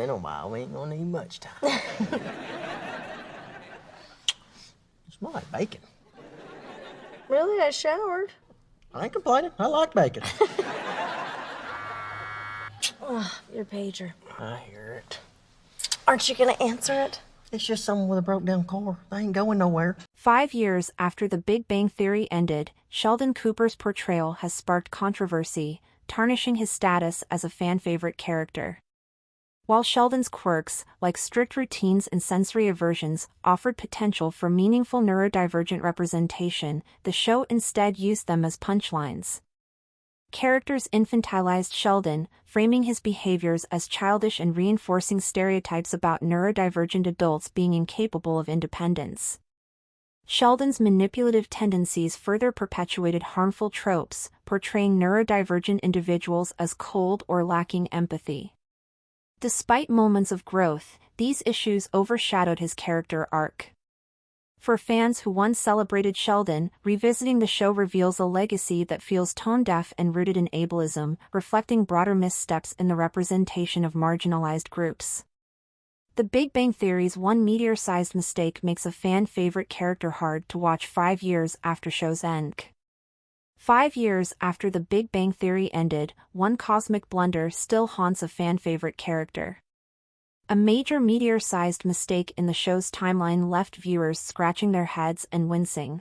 been a while. We ain't gonna need much time. It smells like bacon. Really? I showered. I ain't complaining. I like bacon. Your pager. I hear it. Aren't you gonna answer it? It's just someone with a broke down car. They ain't going nowhere. 5 years after The Big Bang Theory ended, Sheldon Cooper's portrayal has sparked controversy, tarnishing his status as a fan-favorite character. While Sheldon's quirks, like strict routines and sensory aversions, offered potential for meaningful neurodivergent representation, the show instead used them as punchlines. Characters infantilized Sheldon, framing his behaviors as childish and reinforcing stereotypes about neurodivergent adults being incapable of independence. Sheldon's manipulative tendencies further perpetuated harmful tropes, portraying neurodivergent individuals as cold or lacking empathy. Despite moments of growth, these issues overshadowed his character arc. For fans who once celebrated Sheldon, revisiting the show reveals a legacy that feels tone-deaf and rooted in ableism, reflecting broader missteps in the representation of marginalized groups. The Big Bang Theory's one meteor-sized mistake makes a fan-favorite character hard to watch 5 years after show's end. 5 years after The Big Bang Theory ended, one cosmic blunder still haunts a fan-favorite character. A major meteor-sized mistake in the show's timeline left viewers scratching their heads and wincing.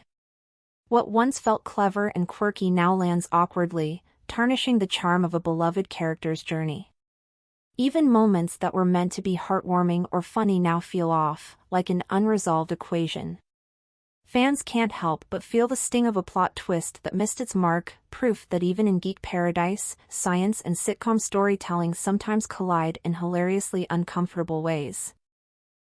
What once felt clever and quirky now lands awkwardly, tarnishing the charm of a beloved character's journey. Even moments that were meant to be heartwarming or funny now feel off, like an unresolved equation. Fans can't help but feel the sting of a plot twist that missed its mark, proof that even in geek paradise, science and sitcom storytelling sometimes collide in hilariously uncomfortable ways.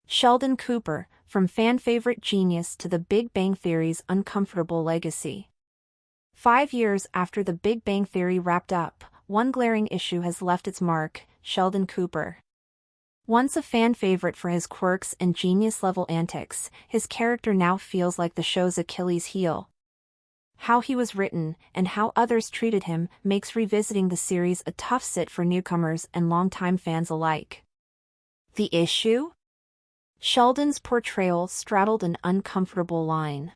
Sheldon Cooper, from fan-favorite genius to The Big Bang Theory's uncomfortable legacy. 5 years after The Big Bang Theory wrapped up, one glaring issue has left its mark: Sheldon Cooper. Once a fan favorite for his quirks and genius-level antics, his character now feels like the show's Achilles heel. How he was written, and how others treated him, makes revisiting the series a tough sit for newcomers and longtime fans alike. The issue? Sheldon's portrayal straddled an uncomfortable line.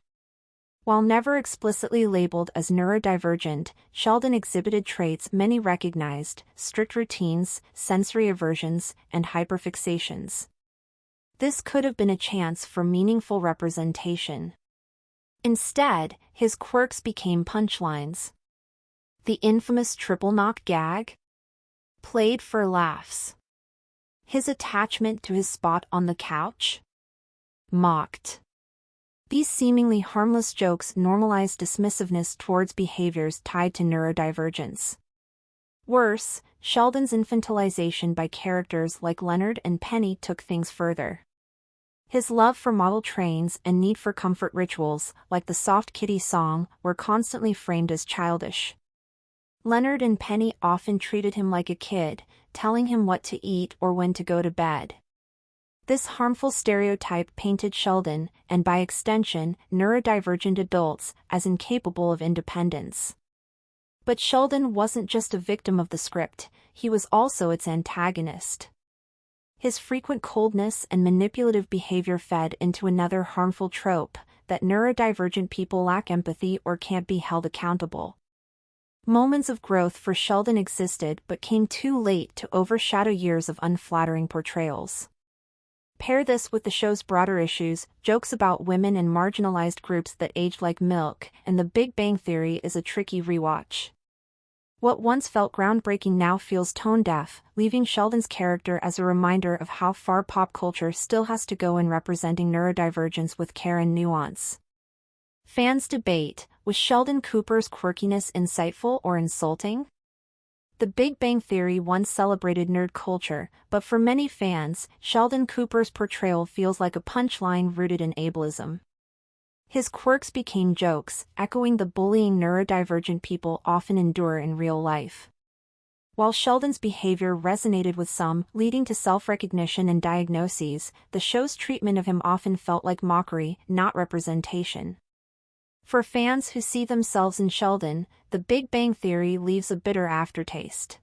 While never explicitly labeled as neurodivergent, Sheldon exhibited traits many recognized: strict routines, sensory aversions, and hyperfixations. This could have been a chance for meaningful representation. Instead, his quirks became punchlines. The infamous triple knock gag? Played for laughs. His attachment to his spot on the couch? Mocked. These seemingly harmless jokes normalized dismissiveness towards behaviors tied to neurodivergence. Worse, Sheldon's infantilization by characters like Leonard and Penny took things further. His love for model trains and need for comfort rituals, like the Soft Kitty song, were constantly framed as childish. Leonard and Penny often treated him like a kid, telling him what to eat or when to go to bed. This harmful stereotype painted Sheldon, and by extension, neurodivergent adults, as incapable of independence. But Sheldon wasn't just a victim of the script, he was also its antagonist. His frequent coldness and manipulative behavior fed into another harmful trope, that neurodivergent people lack empathy or can't be held accountable. Moments of growth for Sheldon existed but came too late to overshadow years of unflattering portrayals. Pair this with the show's broader issues, jokes about women and marginalized groups that aged like milk, and The Big Bang Theory is a tricky rewatch. What once felt groundbreaking now feels tone-deaf, leaving Sheldon's character as a reminder of how far pop culture still has to go in representing neurodivergence with care and nuance. Fans debate, was Sheldon Cooper's quirkiness insightful or insulting? The Big Bang Theory once celebrated nerd culture, but for many fans, Sheldon Cooper's portrayal feels like a punchline rooted in ableism. His quirks became jokes, echoing the bullying neurodivergent people often endure in real life. While Sheldon's behavior resonated with some, leading to self-recognition and diagnoses, the show's treatment of him often felt like mockery, not representation. For fans who see themselves in Sheldon, The Big Bang Theory leaves a bitter aftertaste.